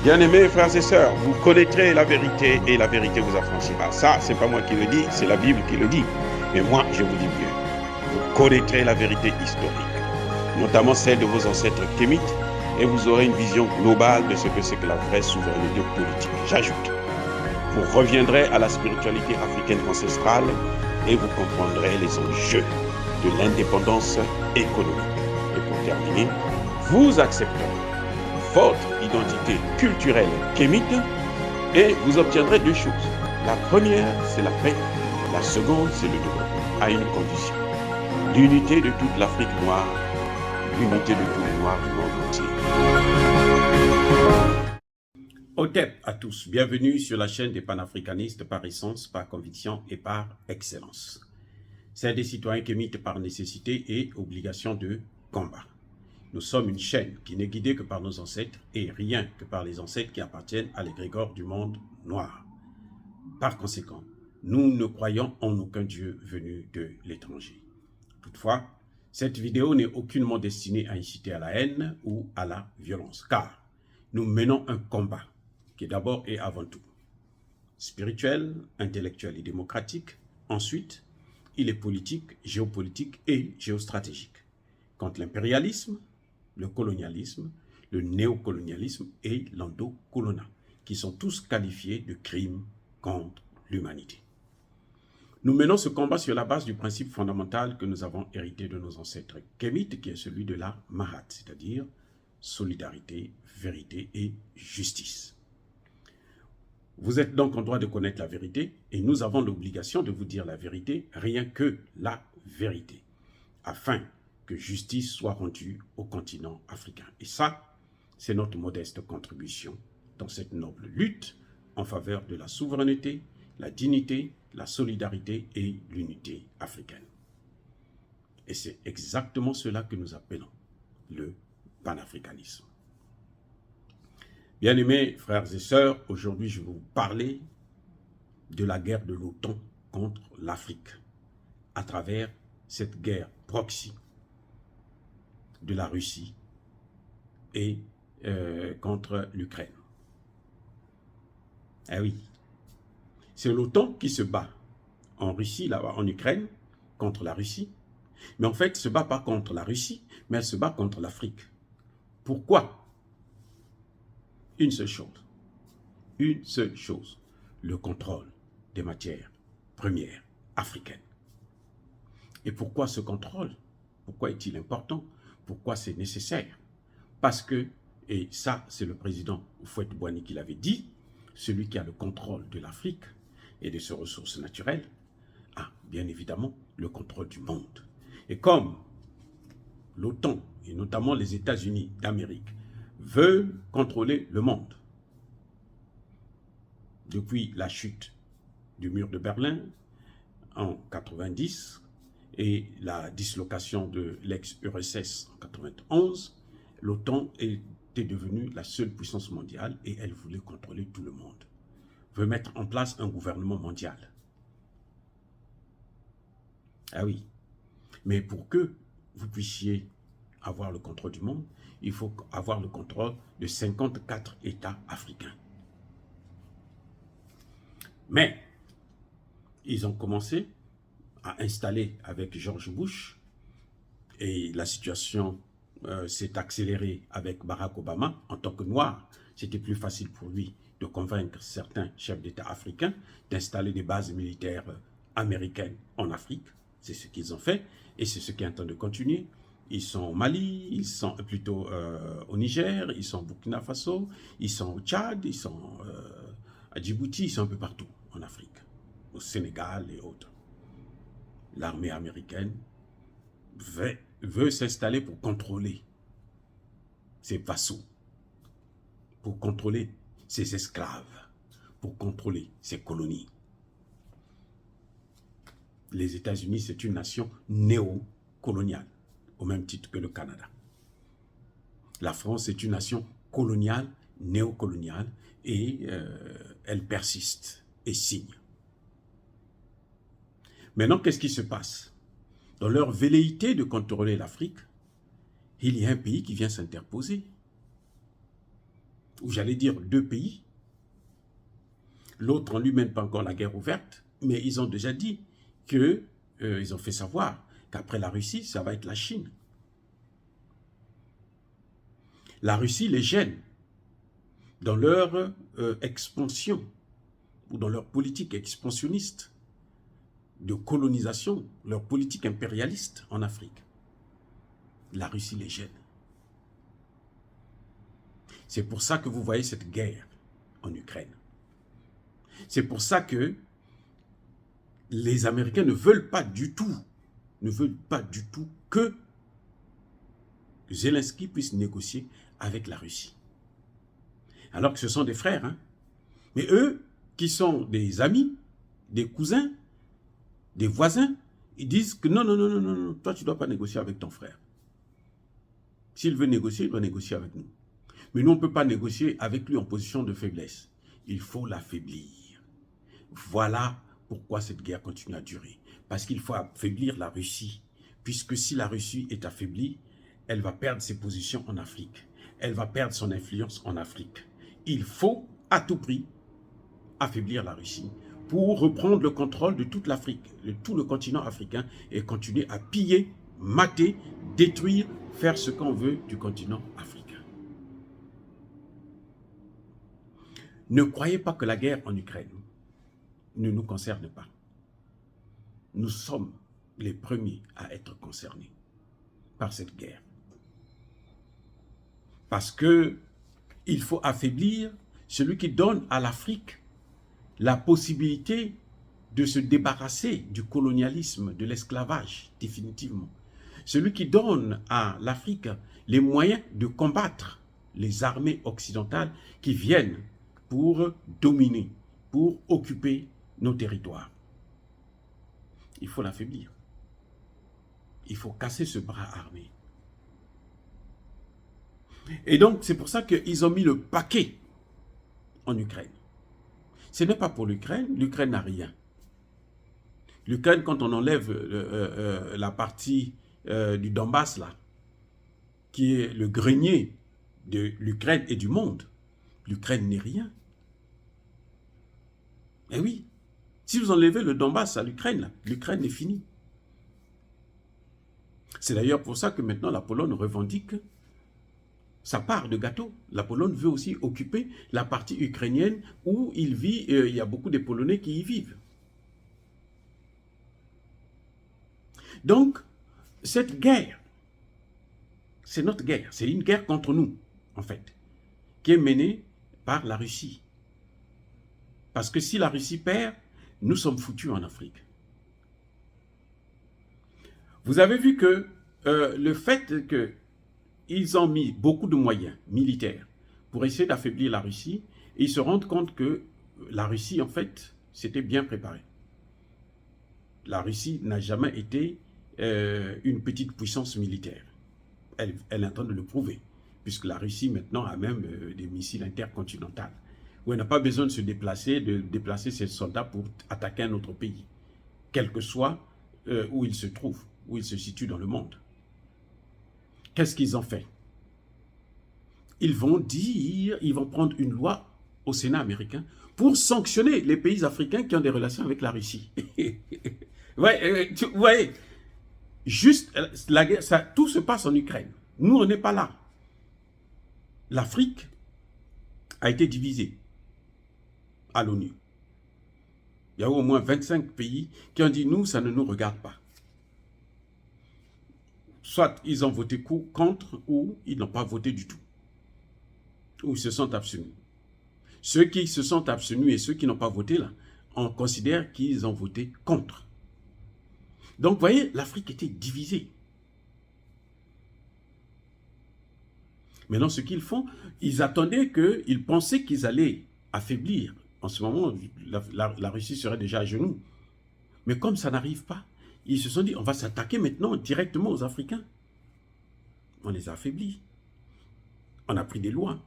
Bien-aimés frères et sœurs, vous connaîtrez la vérité et la vérité vous affranchira. Ça, c'est pas moi qui le dis, c'est la Bible qui le dit. Mais moi, je vous dis mieux. Vous connaîtrez la vérité historique, notamment celle de vos ancêtres kémites, et vous aurez une vision globale de ce que c'est que la vraie souveraineté politique. J'ajoute, vous reviendrez à la spiritualité africaine ancestrale et vous comprendrez les enjeux de l'indépendance économique. Et pour terminer, vous accepterez votre identité culturelle kémite et vous obtiendrez deux choses. La première, c'est la paix. La seconde, c'est le développement, à une condition. L'unité de toute l'Afrique noire, l'unité de tous les Noirs du monde entier. Otep à tous, bienvenue sur la chaîne des panafricanistes par essence, par conviction et par excellence. C'est des citoyens kémites par nécessité et obligation de combat. Nous sommes une chaîne qui n'est guidée que par nos ancêtres et rien que par les ancêtres qui appartiennent à l'égrégore du monde noir. Par conséquent, nous ne croyons en aucun Dieu venu de l'étranger. Toutefois, cette vidéo n'est aucunement destinée à inciter à la haine ou à la violence, car nous menons un combat qui d'abord et avant tout spirituel, intellectuel et démocratique. Ensuite, il est politique, géopolitique et géostratégique contre l'impérialisme, le colonialisme, le néocolonialisme et l'endocolonat, qui sont tous qualifiés de crimes contre l'humanité. Nous menons ce combat sur la base du principe fondamental que nous avons hérité de nos ancêtres kémites, qui est celui de la Mahat, c'est-à-dire solidarité, vérité et justice. Vous êtes donc en droit de connaître la vérité et nous avons l'obligation de vous dire la vérité, rien que la vérité, afin que justice soit rendue au continent africain. Et ça, c'est notre modeste contribution dans cette noble lutte en faveur de la souveraineté, la dignité, la solidarité et l'unité africaine. Et c'est exactement cela que nous appelons le panafricanisme. Bien-aimés frères et sœurs, aujourd'hui je vais vous parler de la guerre de l'OTAN contre l'Afrique à travers cette guerre proxy de la Russie et contre l'Ukraine. Eh oui, c'est l'OTAN qui se bat en Russie, là-bas, en Ukraine, contre la Russie. Mais en fait, elle ne se bat pas contre la Russie, mais elle se bat contre l'Afrique. Pourquoi? Une seule chose, le contrôle des matières premières africaines. Et pourquoi ce contrôle? Pourquoi est-il important? Pourquoi c'est nécessaire? Parce que, et ça c'est le président Houphouët-Boigny qui l'avait dit, celui qui a le contrôle de l'Afrique et de ses ressources naturelles a bien évidemment le contrôle du monde. Et comme l'OTAN, et notamment les États-Unis d'Amérique, veulent contrôler le monde, depuis la chute du mur de Berlin en 90, et la dislocation de l'ex-URSS en 91, l'OTAN était devenue la seule puissance mondiale et elle voulait contrôler tout le monde. Veut mettre en place un gouvernement mondial. Ah oui, mais pour que vous puissiez avoir le contrôle du monde, il faut avoir le contrôle de 54 États africains. Mais ils ont commencé à installer avec George Bush et la situation s'est accélérée avec Barack Obama. En tant que noir, c'était plus facile pour lui de convaincre certains chefs d'État africains d'installer des bases militaires américaines en Afrique. C'est ce qu'ils ont fait et c'est ce qui est en train de continuer. Ils sont au Mali, ils sont plutôt au Niger, ils sont au Burkina Faso, ils sont au Tchad, ils sont à Djibouti, ils sont un peu partout en Afrique, au Sénégal et autres. L'armée américaine veut s'installer pour contrôler ses vassaux, pour contrôler ses esclaves, pour contrôler ses colonies. Les États-Unis, c'est une nation néocoloniale, au même titre que le Canada. La France est une nation coloniale, néocoloniale, et elle persiste et signe. Maintenant, qu'est-ce qui se passe? Dans leur velléité de contrôler l'Afrique, il y a un pays qui vient s'interposer. ou j'allais dire 2 pays. L'autre en lui mène pas encore la guerre ouverte, mais ils ont déjà dit que, ils ont fait savoir qu'après la Russie, ça va être la Chine. La Russie les gêne dans leur expansion ou dans leur politique expansionniste de colonisation, leur politique impérialiste en Afrique. La Russie les gêne. C'est pour ça que vous voyez cette guerre en Ukraine. C'est pour ça que les Américains ne veulent pas du tout que Zelensky puisse négocier avec la Russie. Alors que ce sont des frères, hein. Mais eux, qui sont des amis, des cousins, des voisins, ils disent que non, non, non, non, non, toi tu ne dois pas négocier avec ton frère. S'il veut négocier, il doit négocier avec nous. Mais nous, on ne peut pas négocier avec lui en position de faiblesse. Il faut l'affaiblir. Voilà pourquoi cette guerre continue à durer. Parce qu'il faut affaiblir la Russie. Puisque si la Russie est affaiblie, elle va perdre ses positions en Afrique. Elle va perdre son influence en Afrique. Il faut, à tout prix, affaiblir la Russie pour reprendre le contrôle de toute l'Afrique, de tout le continent africain et continuer à piller, mater, détruire, faire ce qu'on veut du continent africain. Ne croyez pas que la guerre en Ukraine ne nous concerne pas. Nous sommes les premiers à être concernés par cette guerre. Parce que il faut affaiblir celui qui donne à l'Afrique la possibilité de se débarrasser du colonialisme, de l'esclavage, définitivement. Celui qui donne à l'Afrique les moyens de combattre les armées occidentales qui viennent pour dominer, pour occuper nos territoires. Il faut l'affaiblir. Il faut casser ce bras armé. Et donc, c'est pour ça qu'ils ont mis le paquet en Ukraine. Ce n'est pas pour l'Ukraine. L'Ukraine n'a rien. L'Ukraine, quand on enlève la partie du Donbass, là, qui est le grenier de l'Ukraine et du monde, l'Ukraine n'est rien. Eh oui, si vous enlevez le Donbass à l'Ukraine, l'Ukraine est finie. C'est d'ailleurs pour ça que maintenant la Pologne revendique sa part de gâteau. La Pologne veut aussi occuper la partie ukrainienne où il y a beaucoup de Polonais qui y vivent. Donc, cette guerre, c'est notre guerre. C'est une guerre contre nous, en fait, qui est menée par la Russie. Parce que si la Russie perd, nous sommes foutus en Afrique. Vous avez vu que le fait qu'ils ont mis beaucoup de moyens militaires pour essayer d'affaiblir la Russie, ils se rendent compte que la Russie, en fait, s'était bien préparée. La Russie n'a jamais été une petite puissance militaire. Elle est en train de le prouver, puisque la Russie maintenant a même des missiles intercontinentaux, où elle n'a pas besoin de déplacer ses soldats pour attaquer un autre pays, quel que soit où il se trouve, où il se situe dans le monde. Qu'est-ce qu'ils ont fait? Ils vont prendre une loi au Sénat américain pour sanctionner les pays africains qui ont des relations avec la Russie. Ouais, vous voyez, juste la guerre, tout se passe en Ukraine. Nous, on n'est pas là. L'Afrique a été divisée à l'ONU. Il y a au moins 25 pays qui ont dit, nous, ça ne nous regarde pas. Soit ils ont voté contre, ou ils n'ont pas voté du tout. Ou ils se sont abstenus. Ceux qui se sont abstenus et ceux qui n'ont pas voté, là, on considère qu'ils ont voté contre. Donc, vous voyez, l'Afrique était divisée. Maintenant, ce qu'ils font, ils attendaient ils pensaient qu'ils allaient affaiblir. En ce moment, la Russie serait déjà à genoux. Mais comme ça n'arrive pas, ils se sont dit, on va s'attaquer maintenant directement aux Africains. On les a affaiblis. On a pris des lois.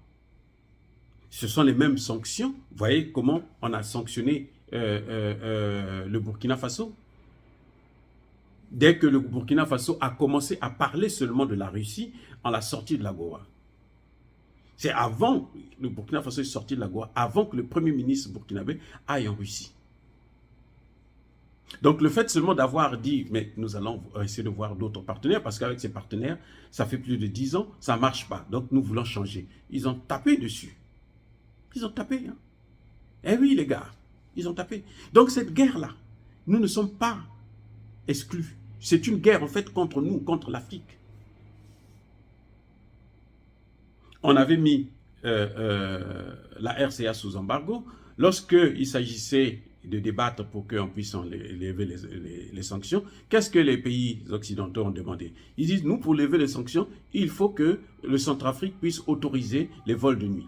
Ce sont les mêmes sanctions. Vous voyez comment on a sanctionné le Burkina Faso. Dès que le Burkina Faso a commencé à parler seulement de la Russie, on l'a sorti de la Goa. C'est avant, le Burkina Faso est sorti de la Goa, avant que le premier ministre burkinabé aille en Russie. Donc le fait seulement d'avoir dit, mais nous allons essayer de voir d'autres partenaires, parce qu'avec ces partenaires, ça fait plus de 10 ans, ça ne marche pas. Donc nous voulons changer. Ils ont tapé dessus. Ils ont tapé. Hein. Eh oui les gars, ils ont tapé. Donc cette guerre-là, nous ne sommes pas exclus. C'est une guerre en fait contre nous, contre l'Afrique. On avait mis la RCA sous embargo. Lorsqu'il s'agissait de débattre pour qu'on puisse lever les sanctions, qu'est-ce que les pays occidentaux ont demandé? Ils disent, nous, pour lever les sanctions, il faut que le Centrafrique puisse autoriser les vols de nuit.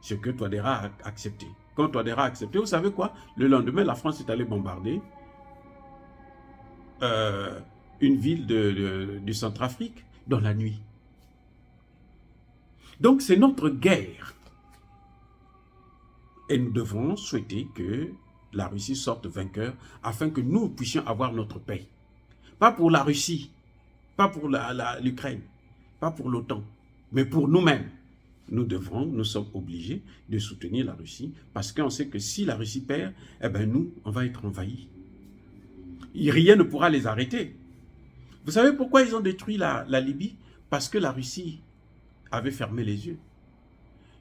Ce que Touadéra a accepté. Quand Touadéra a accepté, vous savez quoi? Le lendemain, la France est allée bombarder une ville du Centrafrique dans la nuit. Donc c'est notre guerre. Et nous devons souhaiter que la Russie sorte vainqueur afin que nous puissions avoir notre paix. Pas pour la Russie, pas pour l'Ukraine, pas pour l'OTAN, mais pour nous-mêmes. Nous sommes obligés de soutenir la Russie parce qu'on sait que si la Russie perd, eh ben nous, on va être envahis. Rien ne pourra les arrêter. Vous savez pourquoi ils ont détruit la Libye? Parce que la Russie avait fermé les yeux.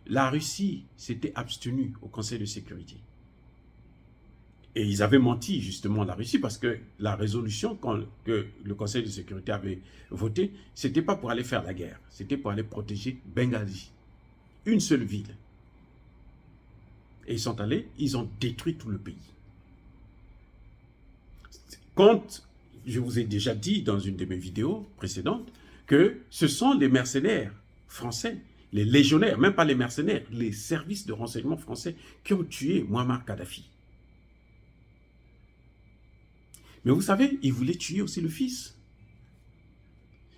La Russie s'était abstenue au Conseil de sécurité. Et ils avaient menti justement la Russie parce que la résolution que le Conseil de sécurité avait votée, ce n'était pas pour aller faire la guerre, c'était pour aller protéger Benghazi. Une seule ville. Et ils sont allés, ils ont détruit tout le pays. Quand je vous ai déjà dit dans une de mes vidéos précédentes que ce sont les mercenaires français, les légionnaires, même pas les mercenaires, les services de renseignement français qui ont tué Muammar Kadhafi. Mais vous savez, ils voulaient tuer aussi le fils.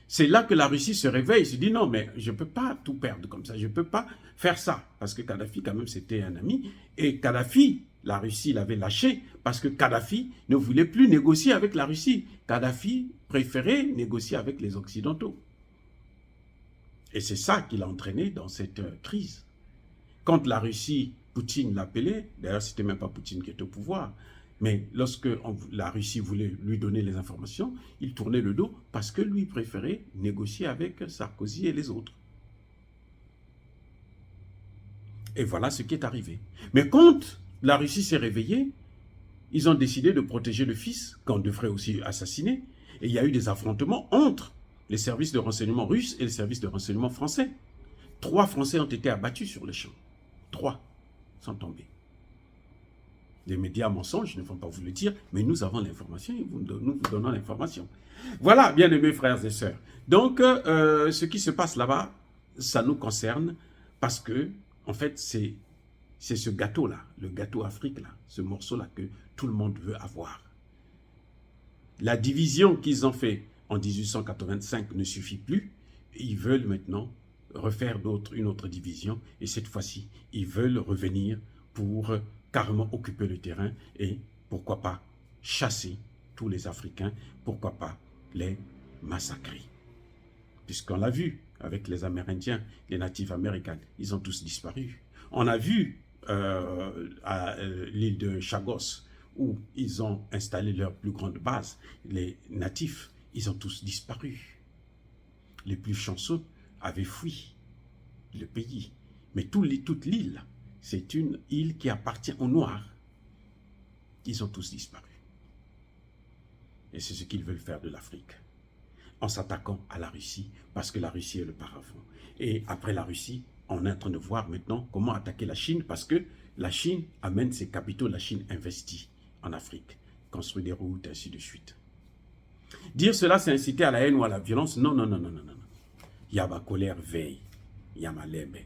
C'est là que la Russie se réveille, se dit non, mais je ne peux pas tout perdre comme ça, je ne peux pas faire ça. Parce que Kadhafi, quand même, c'était un ami. Et Kadhafi, la Russie l'avait lâché parce que Kadhafi ne voulait plus négocier avec la Russie. Kadhafi préférait négocier avec les Occidentaux. Et c'est ça qui l'a entraîné dans cette crise. Quand la Russie, Poutine l'appelait, d'ailleurs, ce n'était même pas Poutine qui était au pouvoir, mais lorsque la Russie voulait lui donner les informations, il tournait le dos parce que lui préférait négocier avec Sarkozy et les autres. Et voilà ce qui est arrivé. Mais quand la Russie s'est réveillée, ils ont décidé de protéger le fils, qu'on devrait aussi assassiner. Et il y a eu des affrontements entre les services de renseignement russes et les services de renseignement français. 3 Français ont été abattus sur le champ. 3 sont tombés. Les médias mensonges ne vont pas vous le dire, mais nous avons l'information et nous vous donnons l'information. Voilà, bien aimés frères et sœurs. Donc, ce qui se passe là-bas, ça nous concerne parce que, en fait, c'est ce gâteau-là, le gâteau Afrique-là, ce morceau-là que tout le monde veut avoir. La division qu'ils ont fait en 1885 ne suffit plus. Ils veulent maintenant refaire une autre division et cette fois-ci, ils veulent revenir pour carrément occuper le terrain et pourquoi pas chasser tous les Africains, pourquoi pas les massacrer. Puisqu'on l'a vu avec les Amérindiens, les natifs américains, ils ont tous disparu. On a vu à l'île de Chagos où ils ont installé leur plus grande base, les natifs, ils ont tous disparu. Les plus chanceux avaient fui le pays. Mais toute l'île, c'est une île qui appartient aux Noirs. Ils ont tous disparu. Et c'est ce qu'ils veulent faire de l'Afrique. En s'attaquant à la Russie, parce que la Russie est le paravent. Et après la Russie, on est en train de voir maintenant comment attaquer la Chine, parce que la Chine amène ses capitaux, la Chine investit en Afrique, construit des routes, ainsi de suite. Dire cela, c'est inciter à la haine ou à la violence. Non, non, non, non, non, non. Il y a ma colère veille. Il y a ma lembe.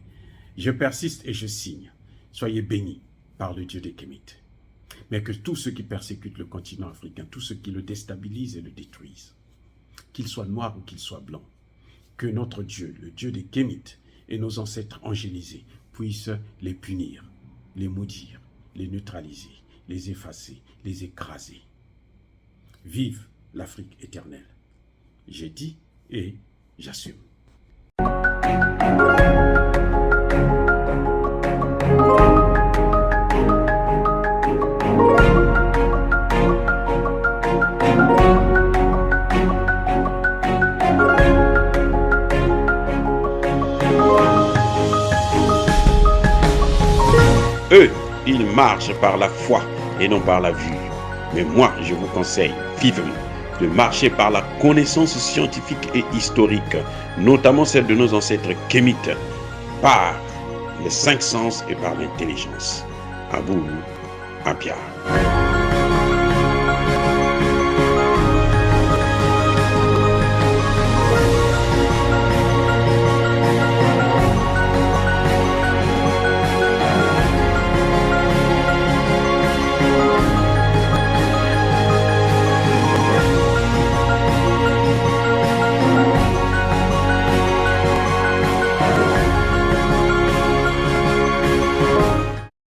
Je persiste et je signe. Soyez bénis par le Dieu des Kémites. Mais que tous ceux qui persécutent le continent africain, tous ceux qui le déstabilisent et le détruisent, qu'ils soient noirs ou qu'ils soient blancs, que notre Dieu, le Dieu des Kémites, et nos ancêtres angélisés puissent les punir, les maudire, les neutraliser, les effacer, les écraser. Vive l'Afrique éternelle. J'ai dit et j'assume. Eux, ils marchent par la foi et non par la vue. Mais moi, je vous conseille vivement de marcher par la connaissance scientifique et historique, notamment celle de nos ancêtres kémites, par les cinq sens et par l'intelligence. À vous, Apia.